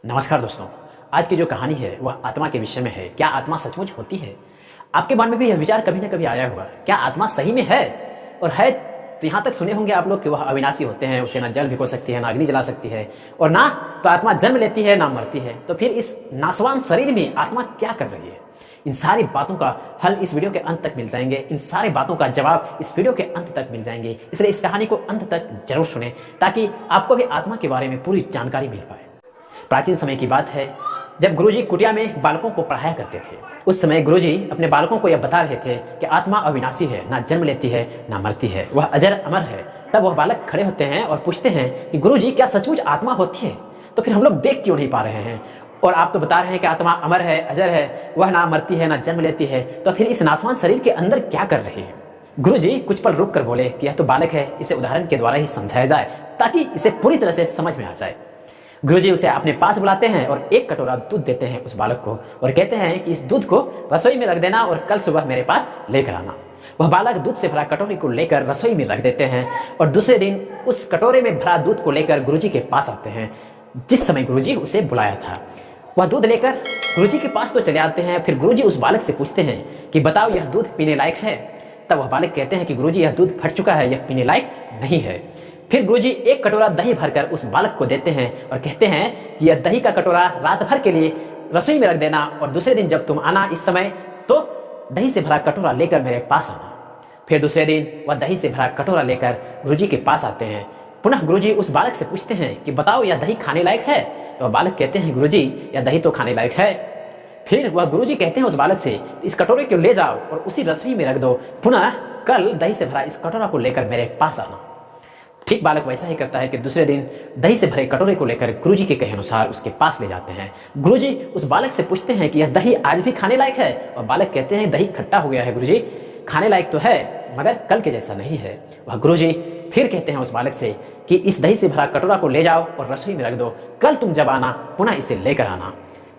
नमस्कार दोस्तों। आज की जो कहानी है वह आत्मा के विषय में है। क्या आत्मा सचमुच होती है? आपके मन में भी यह विचार कभी ना कभी आया होगा, क्या आत्मा सही में है? और है तो यहाँ तक सुने होंगे आप लोग कि वह अविनाशी होते हैं, उसे ना जल भिगो सकती है, ना अग्नि जला सकती है, और ना तो आत्मा जन्म लेती है ना मरती है। तो फिर इस नासवान शरीर में आत्मा क्या कर रही है? इन सारी बातों का हल इस वीडियो के अंत तक मिल जाएंगे। इन सारी बातों का जवाब इस वीडियो के अंत तक मिल जाएंगे। इसलिए इस कहानी को अंत तक जरूर सुने ताकि आपको भी आत्मा के बारे में पूरी जानकारी मिल पाए। प्राचीन समय की बात है, जब गुरुजी कुटिया में बालकों को पढ़ाया करते थे। उस समय गुरुजी अपने बालकों को यह बता रहे थे कि आत्मा अविनाशी है, ना जन्म लेती है ना मरती है, वह अजर अमर है। तब वह बालक खड़े होते हैं और पूछते हैं कि गुरुजी क्या सचमुच आत्मा होती है? तो फिर हम लोग देख क्यों नहीं पा रहे हैं? और आप तो बता रहे हैं कि आत्मा अमर है, अजर है, वह ना मरती है ना जन्म लेती है, तो फिर इस नासवान शरीर के अंदर क्या कर रही है? गुरुजी कुछ पल रुक कर बोले कि यह तो बालक है, इसे उदाहरण के द्वारा ही समझाया जाए ताकि इसे पूरी तरह से समझ में आ जाए। गुरुजी उसे अपने पास बुलाते हैं और एक कटोरा दूध देते हैं उस बालक को और कहते हैं कि इस दूध को रसोई में रख देना और कल सुबह मेरे पास लेकर आना। वह बालक दूध से भरा कटोरी को लेकर रसोई में रख देते हैं और दूसरे दिन उस कटोरे में भरा दूध को लेकर गुरुजी के पास आते हैं। जिस समय गुरुजी उसे बुलाया था वह दूध लेकर गुरुजी के पास तो चले आते हैं। फिर गुरुजी उस बालक से पूछते हैं कि बताओ यह दूध पीने लायक है? तब वह बालक कहते हैं कि गुरुजी यह दूध फट चुका है, यह पीने लायक नहीं है। फिर गुरुजी एक कटोरा दही भरकर उस बालक को देते हैं और कहते हैं कि यह दही का कटोरा रात भर के लिए रसोई में रख देना और दूसरे दिन जब तुम आना इस समय तो दही से भरा कटोरा लेकर मेरे पास आना। फिर दूसरे दिन वह दही से भरा कटोरा लेकर गुरुजी के पास आते हैं। पुनः गुरुजी उस बालक से पूछते हैं कि बताओ यह दही खाने लायक है? तो वह बालक कहते हैं गुरुजी यह दही तो खाने लायक है। फिर वह गुरुजी कहते हैं उस बालक से इस कटोरे को ले जाओ और उसी रसोई में रख दो, पुनः कल दही से भरा इस कटोरा को लेकर मेरे पास आना। ठीक बालक वैसा ही करता है कि दूसरे दिन दही से भरे कटोरे को लेकर गुरुजी के कहे अनुसार उसके पास ले जाते हैं। गुरुजी उस बालक से पूछते हैं कि यह दही आज भी खाने लायक है? और बालक कहते हैं दही खट्टा हो गया है गुरुजी, खाने लायक तो है मगर कल के जैसा नहीं है। वह गुरुजी फिर कहते हैं उस बालक से कि इस दही से भरा कटोरा को ले जाओ और रसोई में रख दो, कल तुम जब आना पुनः इसे लेकर आना।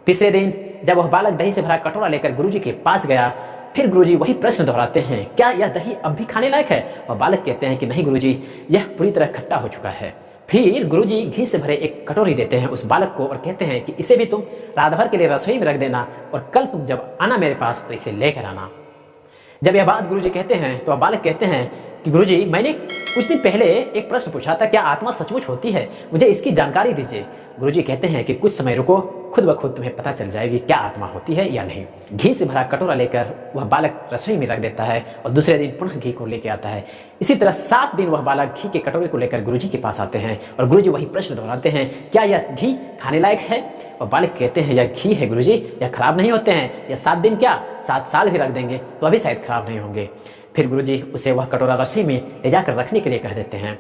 तीसरे दिन जब वह बालक दही से भरा कटोरा लेकर गुरुजी के पास गया, फिर गुरुजी वही प्रश्न दोहराते हैं, क्या यह दही अब भी खाने लायक है? और बालक कहते हैं कि नहीं गुरुजी, यह पूरी तरह खट्टा हो चुका है। फिर गुरुजी घी से भरे एक कटोरी देते हैं उस बालक को और कहते हैं कि इसे भी तुम रात भर के लिए रसोई में रख देना और कल तुम जब आना मेरे पास तो इसे लेकर आना। जब यह बात गुरुजी कहते हैं तो बालक कहते हैं कि गुरुजी मैंने कुछ दिन पहले एक प्रश्न पूछा था, क्या आत्मा सचमुच होती है? मुझे इसकी जानकारी दीजिए। गुरुजी कहते हैं कि कुछ समय रुको, खुद ब खुद तुम्हें पता चल जाएगी क्या आत्मा होती है या नहीं। घी से भरा कटोरा लेकर वह बालक रसोई में रख देता है और दूसरे दिन पुनः घी को लेकर आता है। इसी तरह 7 दिन वह बालक घी के कटोरे को लेकर गुरुजी के पास आते हैं और गुरुजी वही प्रश्न दोहराते हैं, क्या यह घी खाने लायक है? और बालक कहते हैं यह घी है गुरुजी, यह खराब नहीं होते हैं, यह 7 दिन क्या 7 साल भी रख देंगे तो अभी शायद खराब नहीं होंगे। फिर गुरुजी उसे वह कटोरा रसोई में ले जाकर रखने के लिए कह देते हैं।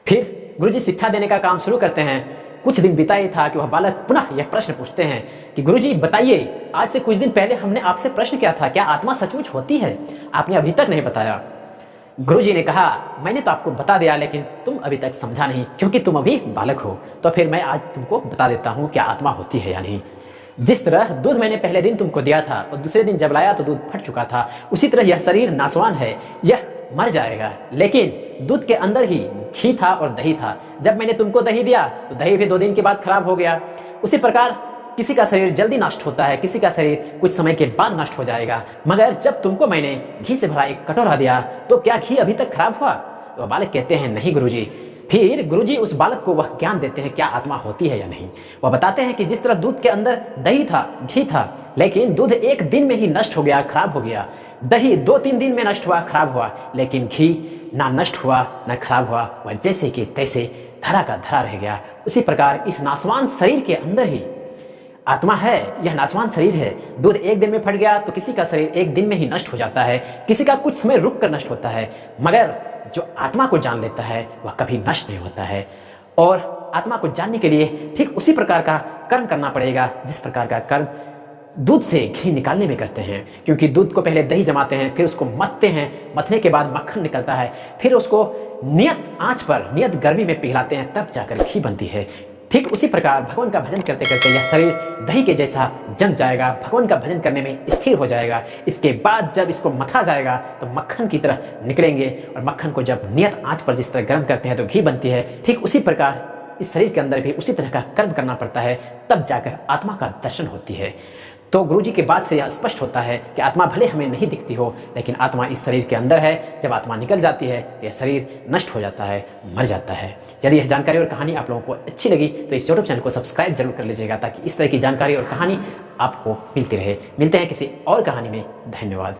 फिर गुरुजी शिक्षा देने का काम शुरू करते हैं। कुछ दिन बीता ही था कि वह बालक पुनः यह प्रश्न पूछते हैं कि गुरुजी बताइए, आज से कुछ दिन पहले हमने आपसे प्रश्न किया था, क्या आत्मा सचमुच होती है? आपने अभी तक नहीं बताया। गुरुजी ने कहा मैंने तो आपको बता दिया लेकिन तुम अभी तक समझा नहीं क्योंकि तुम अभी बालक हो। तो फिर मैं आज तुमको बता देता हूँ क्या आत्मा होती है या नहीं। जिस तरह दूध मैंने पहले दिन तुमको दिया था और दूसरे दिन जब लाया तो दूध फट चुका था, उसी तरह यह शरीर नासवान है, यह मर जाएगा। लेकिन दूध के अंदर ही घी था और दही था। जब मैंने तुमको दही दिया तो दही भी 2 दिन के बाद खराब हो गया। उसी प्रकार किसी का शरीर जल्दी नष्ट होता है, किसी का शरीर कुछ समय के बाद नष्ट हो जाएगा। मगर जब तुमको मैंने घी से भरा एक कटोरा दिया तो क्या घी अभी तक खराब हुआ? तो बालक कहते हैं नहीं गुरुजी। फिर गुरुजी उस बालक को वह ज्ञान देते हैं क्या आत्मा होती है या नहीं। वह बताते हैं कि जिस तरह दूध के अंदर दही था, घी था, लेकिन दूध 1 दिन में ही नष्ट हो गया, खराब हो गया। दही 2-3 दिन में नष्ट हुआ, खराब हुआ, लेकिन घी ना नष्ट हुआ ना खराब हुआ, वह जैसे कि तैसे धरा का धरा रह गया। उसी प्रकार इस नासवान शरीर के अंदर ही आत्मा है। यह नासवान शरीर है। दूध 1 दिन में फट गया तो किसी का शरीर 1 दिन में ही नष्ट हो जाता है, किसी का कुछ समय रुक कर नष्ट होता है, मगर जो आत्मा को जान लेता है वह कभी नष्ट नहीं होता है। और आत्मा को जानने के लिए ठीक उसी प्रकार का कर्म करना पड़ेगा जिस प्रकार का कर्म दूध से घी निकालने में करते हैं। क्योंकि दूध को पहले दही जमाते हैं, फिर उसको मथते हैं, मथने के बाद मक्खन निकलता है, फिर उसको नियत आंच पर नियत गर्मी में पिघलाते हैं, तब जाकर घी बनती है। ठीक उसी प्रकार भगवान का भजन करते करते यह शरीर दही के जैसा जम जाएगा, भगवान का भजन करने में स्थिर हो जाएगा। इसके बाद जब इसको मथा जाएगा तो मक्खन की तरह निकलेंगे और मक्खन को जब नियत आंच पर जिस तरह गर्म करते हैं तो घी बनती है, ठीक उसी प्रकार इस शरीर के अंदर भी उसी तरह का कर्म करना पड़ता है, तब जाकर आत्मा का दर्शन होती है। तो गुरुजी के बात से यह स्पष्ट होता है कि आत्मा भले हमें नहीं दिखती हो, लेकिन आत्मा इस शरीर के अंदर है। जब आत्मा निकल जाती है तो यह शरीर नष्ट हो जाता है, मर जाता है। यदि यह जानकारी और कहानी आप लोगों को अच्छी लगी तो इस यूट्यूब चैनल को सब्सक्राइब जरूर कर लीजिएगा, ताकि इस तरह की जानकारी और कहानी आपको मिलती रहे। मिलते हैं किसी और कहानी में। धन्यवाद।